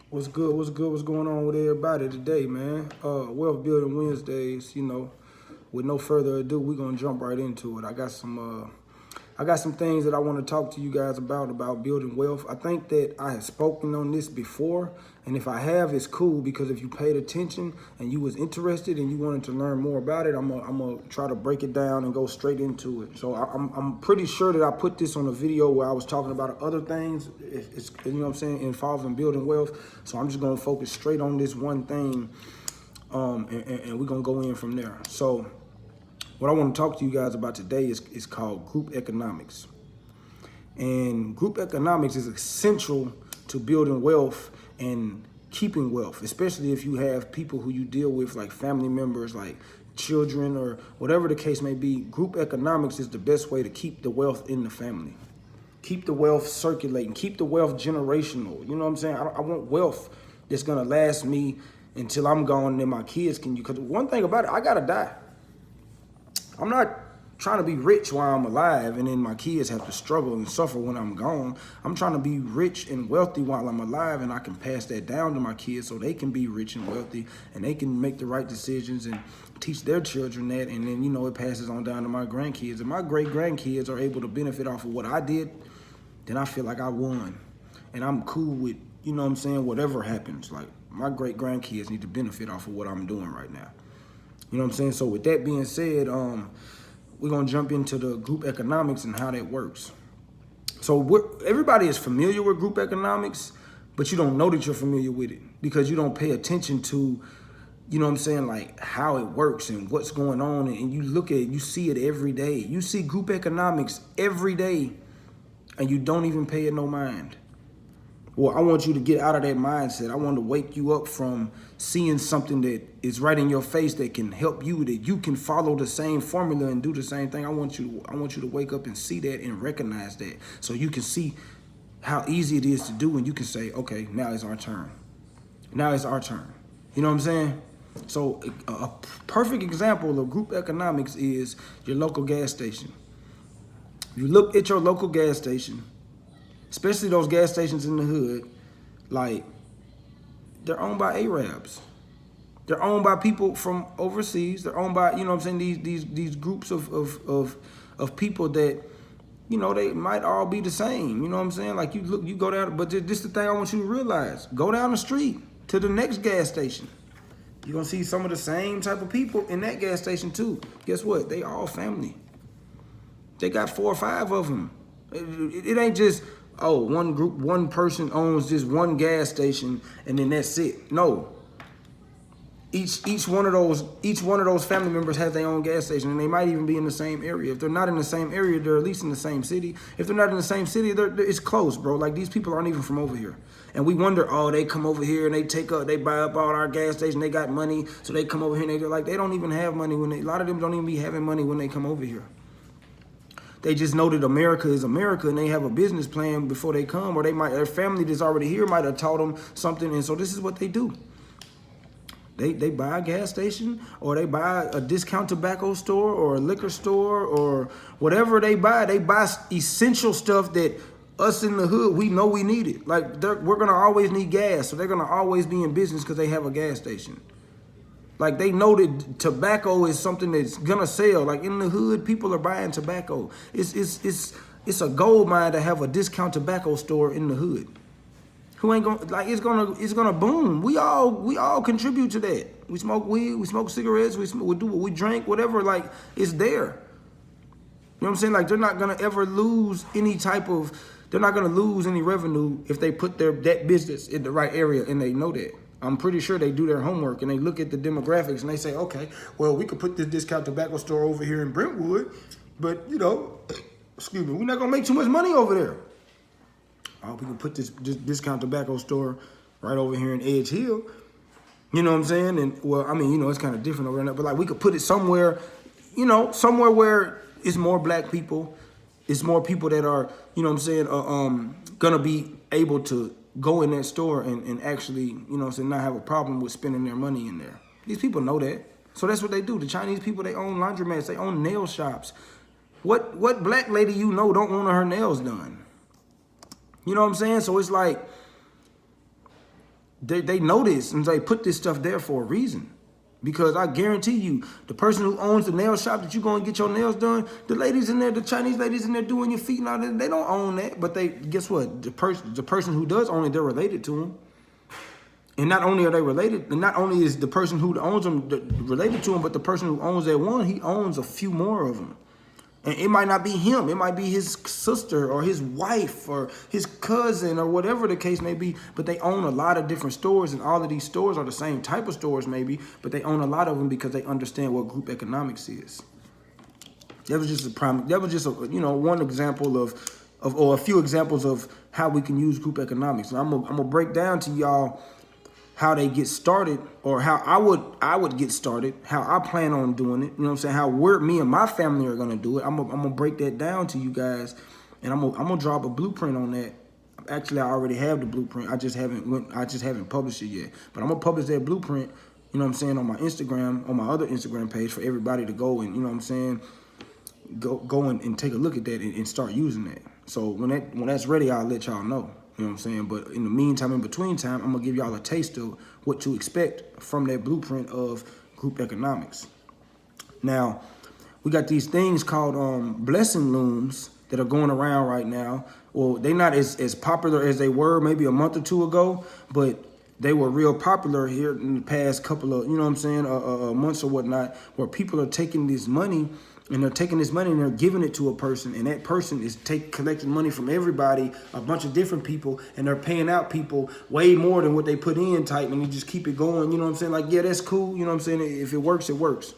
What's good? What's good? What's going on with everybody today, man? Wealth Building Wednesdays. With no further ado, we're gonna jump right into it. I got some things that I want to talk to you guys about building wealth. I think that I have spoken on this before, and if I have, it's cool because if you paid attention and you was interested and you wanted to learn more about it, I'm gonna try to break it down and go straight into it. So I'm pretty sure that I put this on a video where I was talking about other things. It's you know what I'm saying, involving building wealth. So I'm just gonna focus straight on this one thing, and we're gonna go in from there. So what I want to talk to you guys about today is called group economics. And group economics is essential to building wealth and keeping wealth, especially if you have people who you deal with, like family members, like children, or whatever the case may be. Group economics is the best way to keep the wealth in the family. Keep the wealth circulating, keep the wealth generational. You know what I'm saying? I want wealth that's gonna last me until I'm gone and then my kids can, because one thing about it, I gotta die. I'm not trying to be rich while I'm alive and then my kids have to struggle and suffer when I'm gone. I'm trying to be rich and wealthy while I'm alive, and I can pass that down to my kids so they can be rich and wealthy and they can make the right decisions and teach their children that. And then, it passes on down to my grandkids. And my great grandkids are able to benefit off of what I did, then I feel like I won. And I'm cool with, whatever happens. Like, my great grandkids need to benefit off of what I'm doing right now. You know what I'm saying? So with that being said, we're going to jump into the group economics and how that works. So everybody is familiar with group economics, but you don't know that you're familiar with it because you don't pay attention to, like how it works and what's going on. And you look at it, you see it every day. You see group economics every day and you don't even pay it no mind. Well, I want you to get out of that mindset. I want to wake you up from seeing something that is right in your face that can help you, that you can follow the same formula and do the same thing. I want you to wake up and see that and recognize that, so you can see how easy it is to do, and you can say, okay, now it's our turn. Now it's our turn. You know what I'm saying? So a perfect example of group economics is your local gas station. You look at your local gas station, especially those gas stations in the hood, like, they're owned by Arabs. They're owned by people from overseas. They're owned by, these groups of people that, they might all be the same. You know what I'm saying? Like, you go down, but this is the thing I want you to realize. Go down the street to the next gas station. You're going to see some of the same type of people in that gas station too. Guess what? They all family. They got 4 or 5 of them. It ain't just, one person owns just one gas station and then that's it. No. Each one of those family members has their own gas station, and they might even be in the same area. If they're not in the same area, they're at least in the same city. If they're not in the same city, it's close, bro. Like, these people aren't even from over here. And we wonder, they come over here and they buy up all our gas stations, they got money, so they come over here and they don't even have money a lot of them don't even be having money when they come over here. They just know that America is America, and they have a business plan before they come, or their family that's already here might have taught them something, and so this is what they do. They buy a gas station, or they buy a discount tobacco store, or a liquor store, or whatever they buy. They buy essential stuff that us in the hood, we know we need it. Like, we're gonna always need gas, so they're gonna always be in business because they have a gas station. Like, they know that tobacco is something that's gonna sell. Like, in the hood, people are buying tobacco. It's a gold mine to have a discount tobacco store in the hood. Who ain't gonna, like, it's gonna boom. We all contribute to that. We smoke weed, we smoke cigarettes, we do what we drink, whatever. Like, it's there. You know what I'm saying? Like, they're not gonna ever lose they're not gonna lose any revenue if they put that business in the right area, and they know that. I'm pretty sure they do their homework and they look at the demographics and they say, okay, well, we could put this discount tobacco store over here in Brentwood, but, excuse me, we're not going to make too much money over there. We can put this discount tobacco store right over here in Edge Hill. You know what I'm saying? And, it's kind of different over there, but, like, we could put it somewhere, somewhere where it's more black people. It's more people that are, going to be able to go in that store and actually, not have a problem with spending their money in there. These people know that. So that's what they do. The Chinese people, they own laundromats, they own nail shops. What black lady don't want her nails done? You know what I'm saying? So it's like, They know this, and they put this stuff there for a reason. Because I guarantee you, the person who owns the nail shop that you go and get your nails done, the ladies in there, the Chinese ladies in there doing your feet and all that, they don't own that. But they, guess what? The person who does own it, they're related to them. And not only are they related, and not only is the person who owns them related to them, but the person who owns that one, he owns a few more of them. And it might not be him. It might be his sister or his wife or his cousin or whatever the case may be. But they own a lot of different stores, and all of these stores are the same type of stores maybe, but they own a lot of them because they understand what group economics is. That was just one example of or a few examples of how we can use group economics. And I'm gonna break down to y'all how they get started, or how I would get started, how I plan on doing it. You know what I'm saying? How me and my family are gonna do it. I'm gonna break that down to you guys, and I'm gonna drop a blueprint on that. Actually, I already have the blueprint. I just haven't published it yet. But I'm gonna publish that blueprint. You know what I'm saying, on my Instagram, on my other Instagram page, for everybody to go and, you know what I'm saying, go and take a look at that and start using that. So when that's ready, I'll let y'all know. You know what I'm saying? But in the meantime, in between time, I'm going to give y'all a taste of what to expect from that blueprint of group economics. Now, we got these things called blessing looms that are going around right now. Well, they're not as popular as they were maybe a month or two ago, but they were real popular here in the past couple of, you know what I'm saying, months or whatnot, where people are taking this money. And they're taking this money and they're giving it to a person, and that person is collecting money from everybody, a bunch of different people, and they're paying out people way more than what they put in type, and you just keep it going. You know what I'm saying? Like, yeah, that's cool. You know what I'm saying? If it works, it works.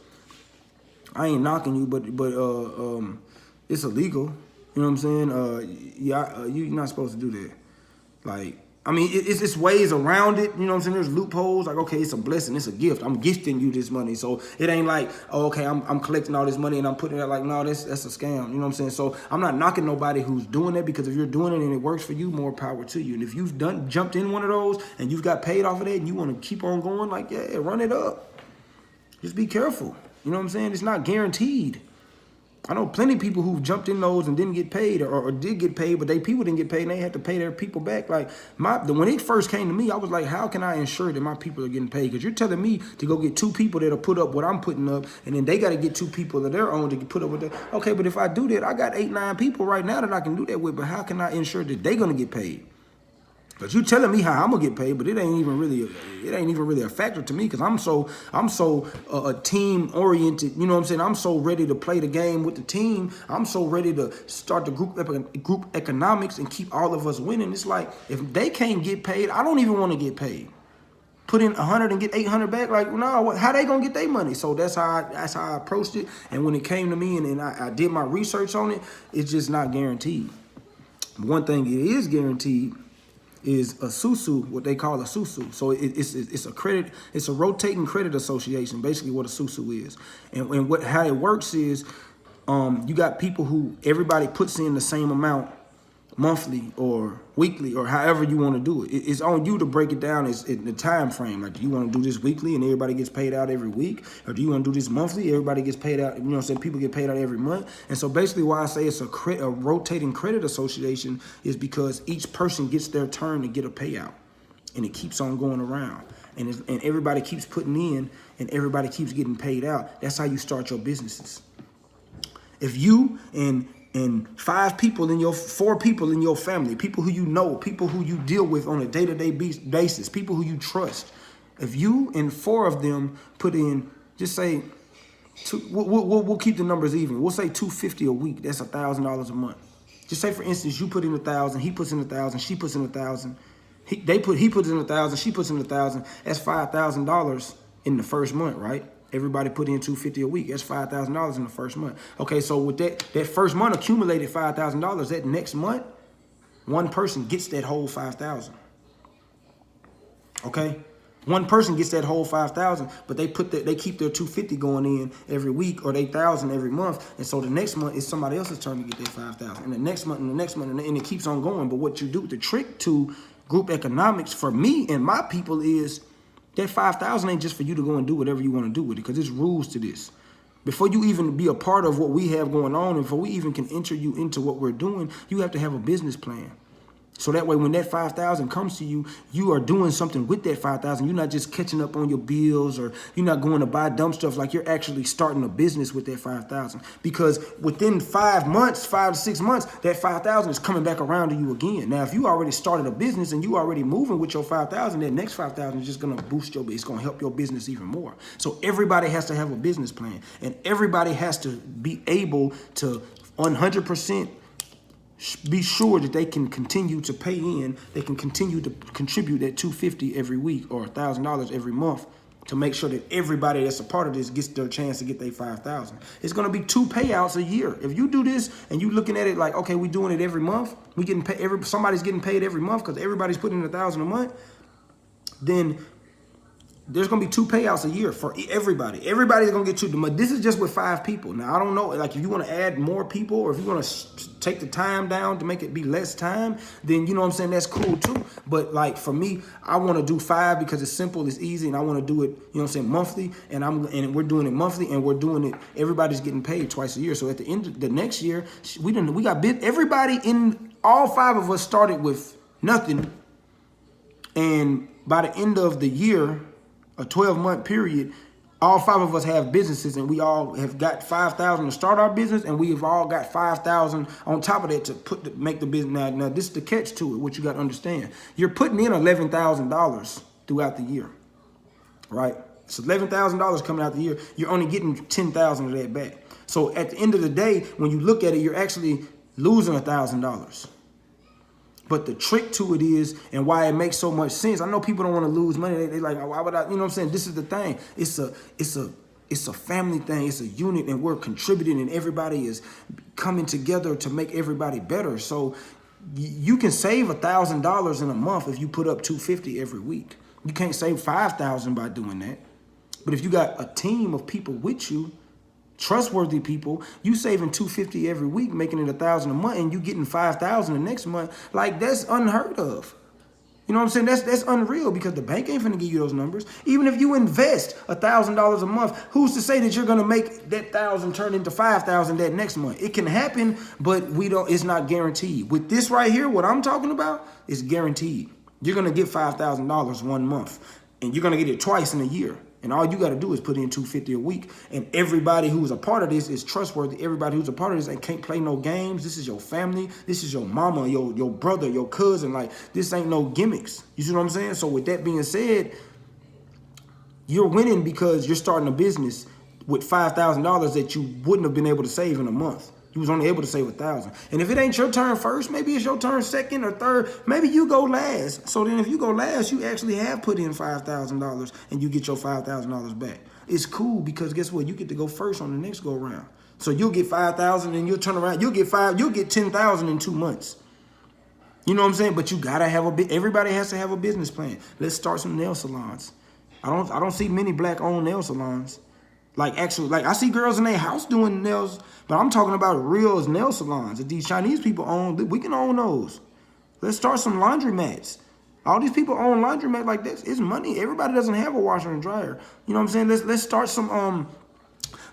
I ain't knocking you, but it's illegal. You know what I'm saying? You're not supposed to do that. Like, I mean, it's ways around it. You know what I'm saying? There's loopholes. Like, okay, it's a blessing. It's a gift. I'm gifting you this money. So it ain't like, oh, okay, I'm collecting all this money and I'm putting it out. Like, no, that's a scam. You know what I'm saying? So I'm not knocking nobody who's doing that, because if you're doing it and it works for you, more power to you. And if you've jumped in one of those and you've got paid off of that and you want to keep on going, like, yeah, run it up. Just be careful. You know what I'm saying? It's not guaranteed. I know plenty of people who've jumped in those and didn't get paid, or did get paid, but people didn't get paid and they had to pay their people back. Like, when it first came to me, I was like, how can I ensure that my people are getting paid? Because you're telling me to go get 2 people that'll put up what I'm putting up, and then they got to get 2 people of their own to put up with that. Okay, but if I do that, I got 8, 9 people right now that I can do that with, but how can I ensure that they're going to get paid? Because you telling me how I'm gonna get paid, but it ain't even really a factor to me, because I'm so team oriented. You know what I'm saying? I'm so ready to play the game with the team. I'm so ready to start the group economics and keep all of us winning. It's like, if they can't get paid, I don't even want to get paid. Put in 100 and get 800 back. Like, no, how they gonna get their money? So that's how I approached it. And when it came to me and I did my research on it, it's just not guaranteed. One thing it is guaranteed is a SUSU, what they call a SUSU. So it's a rotating credit association, basically what a SUSU is. And how it works is, you got people who everybody puts in the same amount monthly or weekly, or however you want to do it. It's on you to break it down as in the time frame. Like, do you want to do this weekly and everybody gets paid out every week? Or do you want to do this monthly? Everybody gets paid out, you know what I'm saying? People get paid out every month. And so basically why I say it's a rotating credit association is because each person gets their turn to get a payout. And it keeps on going around. And everybody keeps putting in and everybody keeps getting paid out. That's how you start your businesses. If you and 4 people in your family, people who you know, people who you deal with on a day-to-day basis, people who you trust, if you and 4 of them put in, just say, we'll keep the numbers even. We'll say $250 a week. That's $1,000 a month. Just say, for instance, you put in 1,000, he puts in 1,000, she puts in 1,000. He puts in 1,000, she puts in 1,000. That's $5,000 in the first month, right? Everybody put in $250 a week. That's $5,000 in the first month. Okay, so with that first month accumulated $5,000, that next month, one person gets that whole $5,000. Okay, one person gets that whole $5,000, but they keep their $250 going in every week, or they $1,000 every month, and so the next month is somebody else's turn to get their $5,000, and the next month, and the next month, and it keeps on going. But what you do, the trick to group economics for me and my people is, that $5,000 ain't just for you to go and do whatever you want to do with it, because there's rules to this. Before you even be a part of what we have going on, and before we even can enter you into what we're doing, you have to have a business plan. So that way, when that 5,000 comes to you, you are doing something with that 5,000. You're not just catching up on your bills, or you're not going to buy dumb stuff. Like, you're actually starting a business with that 5,000. Because within 5 months, 5 to 6 months, that 5,000 is coming back around to you again. Now, if you already started a business and you already moving with your 5,000, that next 5,000 is just going to boost your business. It's going to help your business even more. So everybody has to have a business plan, and everybody has to be able to 100% be sure that they can continue to pay in, they can continue to contribute that $250 every week or $1,000 every month to make sure that everybody that's a part of this gets their chance to get their 5,000. It's going to be 2 payouts a year. If you do this and you looking at it like, okay, we doing it every month, we getting paid, somebody's getting paid every month because everybody's putting in $1,000 a month, then there's going to be 2 payouts a year for everybody. Everybody's going to get 2. This is just with 5 people. Now, I don't know, like, if you want to add more people, or if you want to take the time down to make it be less time, then, you know what I'm saying, that's cool too. But, like, for me, I want to do 5 because it's simple, it's easy, and I want to do it, you know what I'm saying, monthly, and we're doing it monthly, and we're doing it, everybody's getting paid twice a year. So at the end of the next year, everybody in, all 5 of us started with nothing, and by the end of the year, a 12-month period, all 5 of us have businesses, and we all have got 5,000 to start our business, and we have all got 5,000 on top of that to make the business. Now this is the catch to it, what you got to understand. You're putting in $11,000 throughout the year, right? It's $11,000 coming out the year. You're only getting 10,000 of that back. So at the end of the day, when you look at it, you're actually losing $1,000. But the trick to it is, and why it makes so much sense, I know people don't want to lose money. They like, why would I, you know what I'm saying? This is the thing. It's a family thing. It's a unit, and we're contributing, and everybody is coming together to make everybody better. So you can save $1,000 in a month if you put up $250 every week. You can't save $5,000 by doing that. But if you got a team of people with you, trustworthy people, you saving $250 every week, making it $1,000 a month, and you getting $5,000 the next month. Like, that's unheard of. You know what I'm saying? That's unreal, because the bank ain't finna give you those numbers. Even if you invest $1,000 a month, who's to say that you're gonna make that 1,000 turn into 5,000 that next month? It can happen, but it's not guaranteed. With this right here, what I'm talking about is guaranteed. You're gonna get $5,000 one month, and you're gonna get it twice in a year. And all you got to do is put in $250 a week. And everybody who's a part of this is trustworthy. Everybody who's a part of this, they can't play no games. This is your family. This is your mama, your brother, your cousin. Like, this ain't no gimmicks. You see what I'm saying? So with that being said, you're winning because you're starting a business with $5,000 that you wouldn't have been able to save in a month. You was only able to save $1,000. And if it ain't your turn first, maybe it's your turn second or third. Maybe you go last. So then if you go last, you actually have put in $5,000 and you get your $5,000 back. It's cool because guess what? You get to go first on the next go round. So you'll get 5,000 and you'll turn around. You'll get 10,000 in 2 months. You know what I'm saying? But you gotta have everybody has to have a business plan. Let's start some nail salons. I don't see many black-owned nail salons. Like, actually, like, I see girls in their house doing nails, but I'm talking about real nail salons that these Chinese people own. We can own those. Let's start some laundromats. All these people own laundromat like this. It's money. Everybody doesn't have a washer and dryer. You know what I'm saying? Let's start some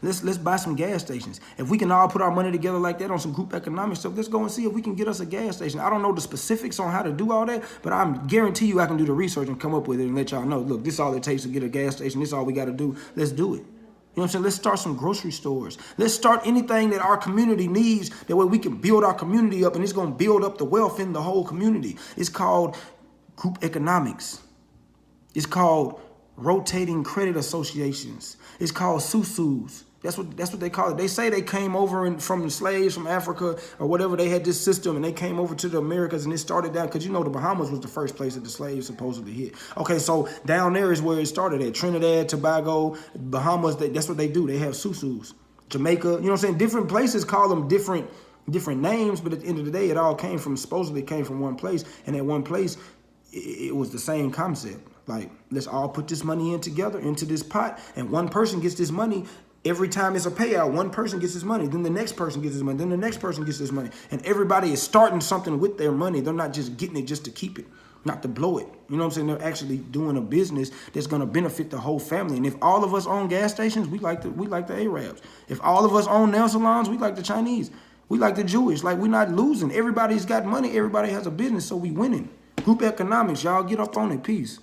let's buy some gas stations. If we can all put our money together like that on some group economic stuff, let's go and see if we can get us a gas station. I don't know the specifics on how to do all that, but I guarantee you I can do the research and come up with it and let y'all know, look, this is all it takes to get a gas station. This is all we got to do. Let's do it. You know what I'm saying? Let's start some grocery stores. Let's start anything that our community needs. That way we can build our community up, and it's going to build up the wealth in the whole community. It's called group economics. It's called rotating credit associations. It's called SUSUs. That's what they call it. They say they came over from the slaves from Africa or whatever. They had this system, and they came over to the Americas, and it started down because, you know, the Bahamas was the first place that the slaves supposedly hit. Okay, so down there is where it started at. Trinidad, Tobago, Bahamas, that's what they do. They have SUSUs. Jamaica, you know what I'm saying? Different places call them different names, but at the end of the day, it all supposedly came from one place. And at one place, it was the same concept. Like, let's all put this money in together into this pot, and one person gets this money. Every time it's a payout, one person gets his money, then the next person gets his money, then the next person gets his money. And everybody is starting something with their money. They're not just getting it just to keep it, not to blow it. You know what I'm saying? They're actually doing a business that's going to benefit the whole family. And if all of us own gas stations, we like the Arabs. If all of us own nail salons, we like the Chinese. We like the Jewish. Like, we're not losing. Everybody's got money. Everybody has a business, so we winning. Group economics. Y'all get up on it. Peace.